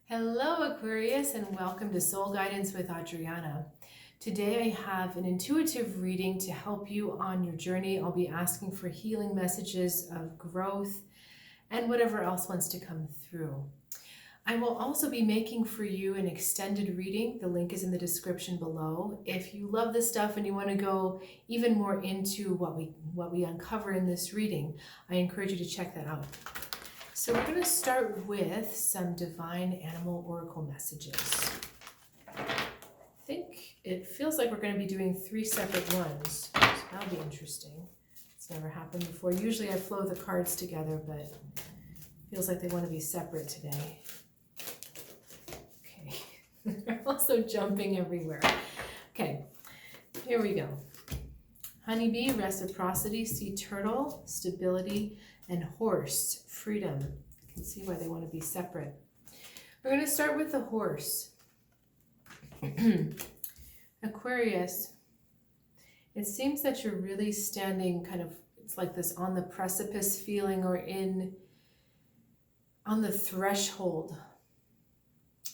Hello Aquarius, and welcome to Soul Guidance with Adriana. Today I have an intuitive reading to help you on your journey. I'll be asking for healing messages of growth and whatever else wants to come through. I will also be making for you an extended reading. The link is in the description below. If you love this stuff and you want to go even more into what we uncover in this reading, I encourage you to check that out. So we're going to start with some divine animal oracle messages. I think it feels like we're going to be doing 3 separate ones, so that'll be interesting. It's never happened before. Usually I flow the cards together, but it feels like they want to be separate today. Okay, they're also jumping everywhere. Okay, here we go. Honeybee, reciprocity, sea turtle, stability, and horse, freedom. You can see why they want to be separate. We're going to start with the horse. Aquarius, it seems that you're really standing kind of, it's like this on the precipice feeling, or on the threshold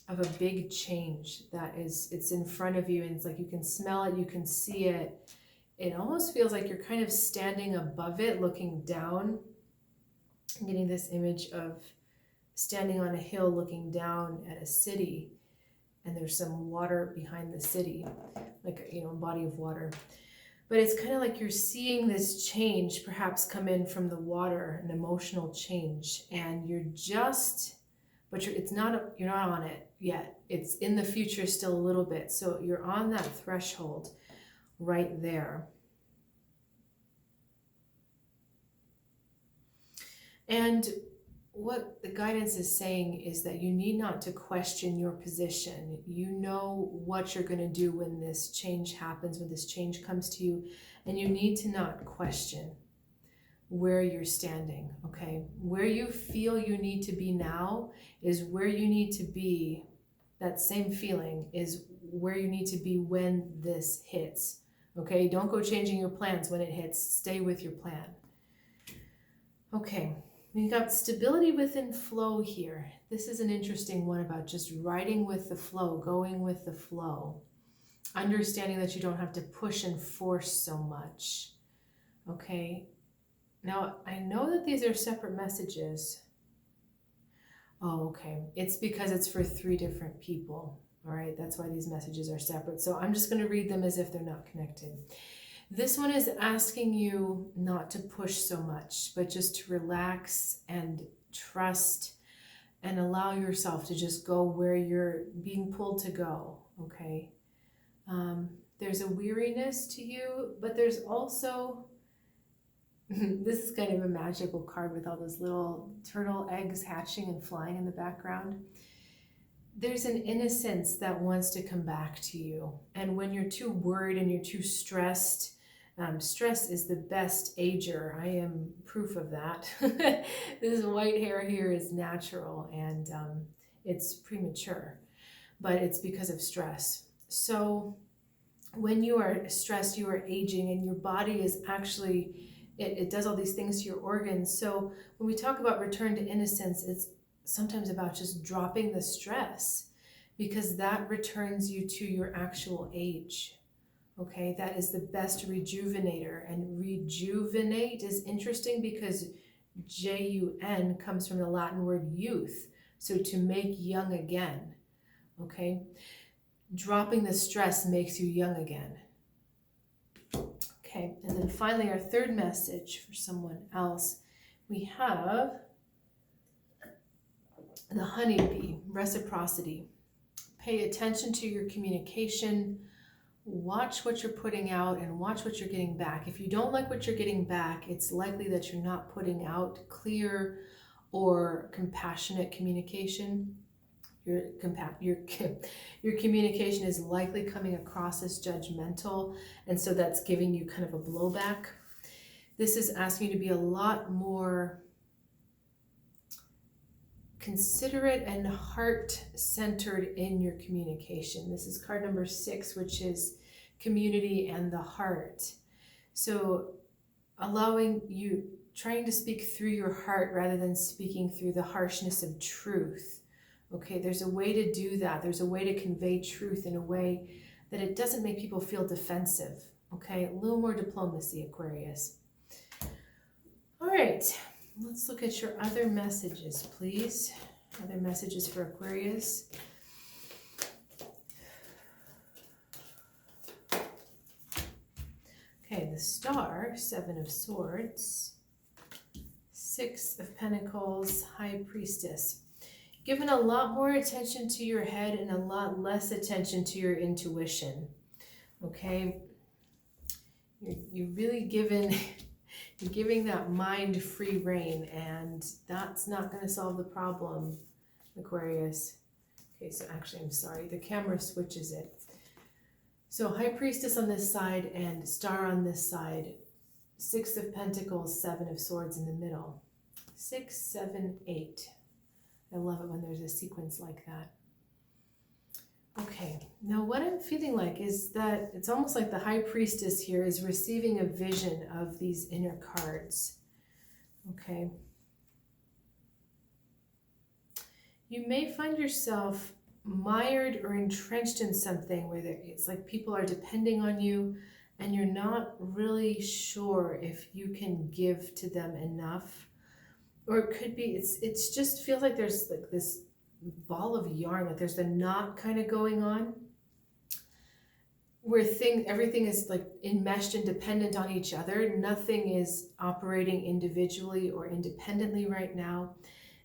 of a big change that it's in front of you, and it's like you can smell it, you can see it. It almost feels like you're kind of standing above it, looking down. I'm getting this image of standing on a hill looking down at a city, and there's some water behind the city, like a body of water. But it's kind of like you're seeing this change perhaps come in from the water, an emotional change, and you're not on it yet. It's in the future still a little bit. So you're on that threshold right there. And what the guidance is saying is that you need not to question your position. You know what you're going to do when this change happens, when this change comes to you, and you need to not question where you're standing, okay? Where you feel you need to be now is where you need to be. That same feeling is where you need to be when this hits, okay? Don't go changing your plans when it hits. Stay with your plan. Okay. We've got stability within flow here. This is an interesting one about just riding with the flow, going with the flow. Understanding that you don't have to push and force so much. Okay. Now, I know that these are separate messages. Oh, okay. It's because it's for 3 different people. All right. That's why these messages are separate. So I'm just going to read them as if they're not connected. This one is asking you not to push so much, but just to relax and trust and allow yourself to just go where you're being pulled to go, okay? There's a weariness to you, but there's also, this is kind of a magical card with all those little turtle eggs hatching and flying in the background. There's an innocence that wants to come back to you. And when you're too worried and you're too stressed, stress is the best ager. I am proof of that. This white hair here is natural, and it's premature, but it's because of stress. So when you are stressed, you are aging, and your body is actually, it does all these things to your organs. So when we talk about return to innocence, it's sometimes about just dropping the stress, because that returns you to your actual age. Okay, that is the best rejuvenator. And rejuvenate is interesting because J-U-N comes from the Latin word youth. So to make young again, okay? Dropping the stress makes you young again. Okay, and then finally our third message for someone else. We have the honeybee, reciprocity. Pay attention to your communication. Watch what you're putting out and watch what you're getting back. If you don't like what you're getting back, it's likely that you're not putting out clear or compassionate communication. Your communication is likely coming across as judgmental, and so that's giving you kind of a blowback. This is asking you to be a lot more considerate and heart-centered in your communication. This is card number 6, which is community and the heart. So allowing trying to speak through your heart rather than speaking through the harshness of truth. Okay, there's a way to do that. There's a way to convey truth in a way that it doesn't make people feel defensive. Okay, a little more diplomacy, Aquarius. All right, let's look at your other messages, please. Other messages for Aquarius. Okay, the Star, Seven of Swords, Six of Pentacles, High Priestess. Given a lot more attention to your head and a lot less attention to your intuition. Okay, you're really you're giving that mind free rein, and that's not going to solve the problem, Aquarius. Okay, so actually, I'm sorry, the camera switches it. So High Priestess on this side and Star on this side. Six of Pentacles, Seven of Swords in the middle. 6, 7, 8. I love it when there's a sequence like that. Okay, now what I'm feeling like is that it's almost like the High Priestess here is receiving a vision of these inner cards. Okay. You may find yourself mired or entrenched in something where it's like people are depending on you and you're not really sure if you can give to them enough. Or it could be, it's just feels like there's like this ball of yarn, like there's the knot kind of going on where everything is like enmeshed and dependent on each other. Nothing is operating individually or independently right now.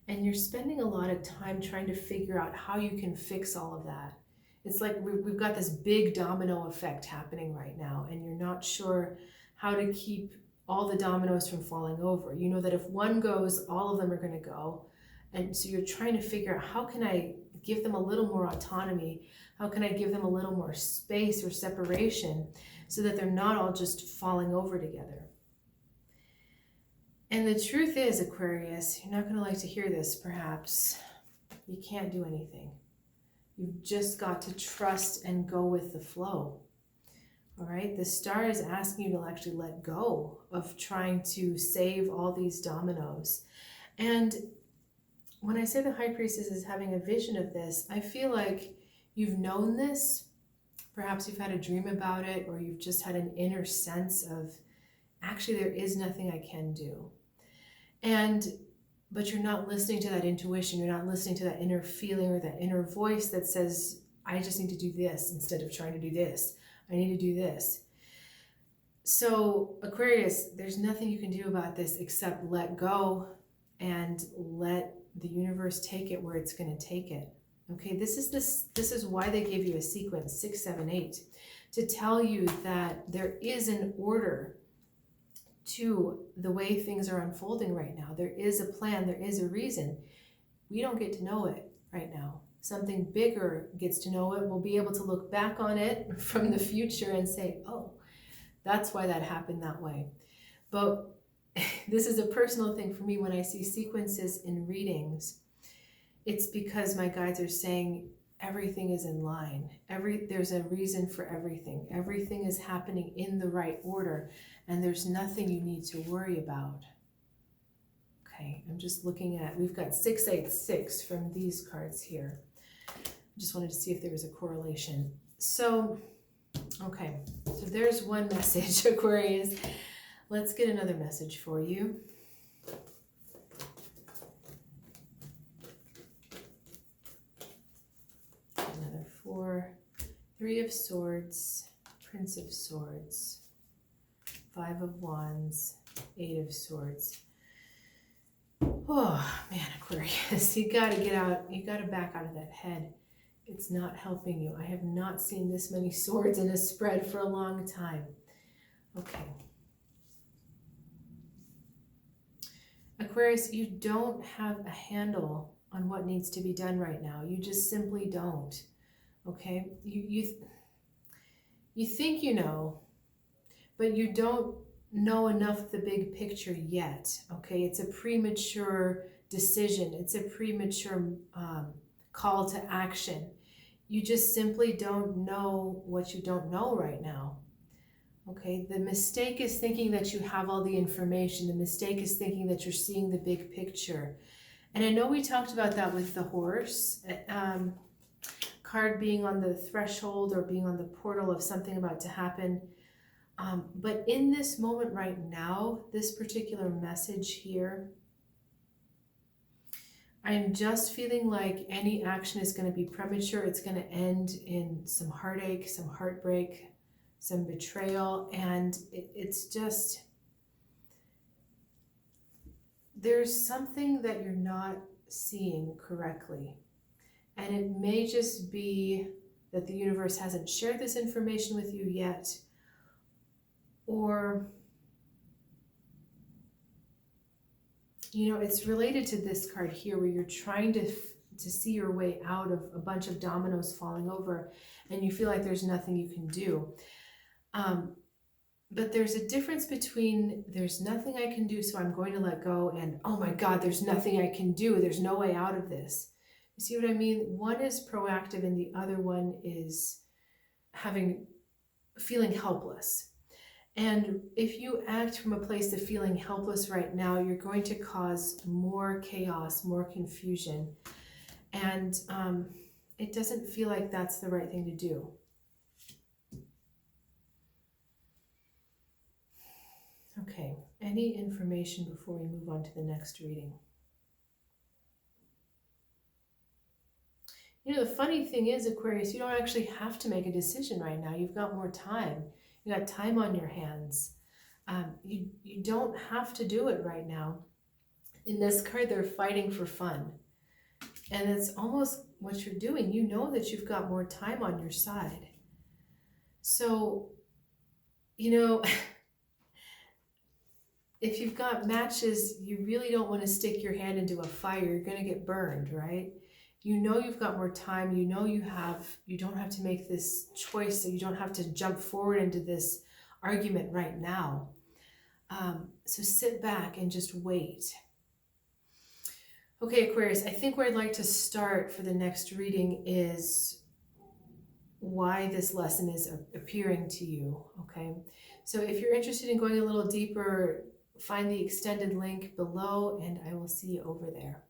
And you're spending a lot of time trying to figure out how you can fix all of that. It's like we've got this big domino effect happening right now, and you're not sure how to keep all the dominoes from falling over. You know that if one goes, all of them are going to go. And so you're trying to figure out, how can I give them a little more autonomy? How can I give them a little more space or separation so that they're not all just falling over together? And the truth is, Aquarius, you're not going to like to hear this perhaps. You can't do anything. You've just got to trust and go with the flow. All right, the Star is asking you to actually let go of trying to save all these dominoes. And when I say the High Priestess is having a vision of this, I feel like you've known this. Perhaps you've had a dream about it, or you've just had an inner sense of, actually, there is nothing I can do. But you're not listening to that intuition. You're not listening to that inner feeling or that inner voice that says, I just need to do this instead of trying to do this. I need to do this. So Aquarius, there's nothing you can do about this except let go and let the universe take it where it's going to take it. Okay, this is why they gave you a sequence 6, 7, 8 to tell you that there is an order to the way things are unfolding right now. There is a plan, there is a reason. We don't get to know it right now. Something bigger gets to know it. We'll be able to look back on it from the future and say, oh, that's why that happened that way. But this is a personal thing for me when I see sequences in readings. It's because my guides are saying everything is in line. There's a reason for everything. Everything is happening in the right order, and there's nothing you need to worry about. Okay, I'm just looking at, we've got 6, 8, 6 from these cards here. I just wanted to see if there was a correlation. So, okay, so there's one message, Aquarius. Let's get another message for you. Another 4, 3 of Swords, Prince of Swords, 5 of Wands, 8 of Swords. Oh man, Aquarius, you gotta get out, you gotta back out of that head. It's not helping you. I have not seen this many swords in a spread for a long time. Okay. Aquarius, you don't have a handle on what needs to be done right now. You just simply don't. Okay? You think you know, but you don't know enough the big picture yet. Okay? It's a premature decision. It's a premature call to action. You just simply don't know what you don't know right now. Okay, the mistake is thinking that you have all the information. The mistake is thinking that you're seeing the big picture. And I know we talked about that with the horse, card being on the threshold or being on the portal of something about to happen. But in this moment right now, this particular message here, I'm just feeling like any action is going to be premature. It's going to end in some heartache, some heartbreak, some betrayal. And it's just, there's something that you're not seeing correctly. And it may just be that the universe hasn't shared this information with you yet, or, you know, it's related to this card here where you're trying to see your way out of a bunch of dominoes falling over and you feel like there's nothing you can do. But there's a difference between there's nothing I can do, so I'm going to let go, and oh my God, there's nothing I can do. There's no way out of this. You see what I mean? One is proactive and the other one is feeling helpless. And if you act from a place of feeling helpless right now, you're going to cause more chaos, more confusion. And it doesn't feel like that's the right thing to do. Okay, any information before we move on to the next reading? You know, the funny thing is, Aquarius, you don't actually have to make a decision right now. You've got more time. You got time on your hands. You don't have to do it right now. In this card, they're fighting for fun. And it's almost what you're doing. You know that you've got more time on your side. So, you know, if you've got matches, you really don't want to stick your hand into a fire. You're going to get burned, right? You know you've got more time. You know you don't have to make this choice, so you don't have to jump forward into this argument right now. So sit back and just wait. Okay, Aquarius, I think where I'd like to start for the next reading is why this lesson is appearing to you, okay? So if you're interested in going a little deeper, find the extended link below and I will see you over there.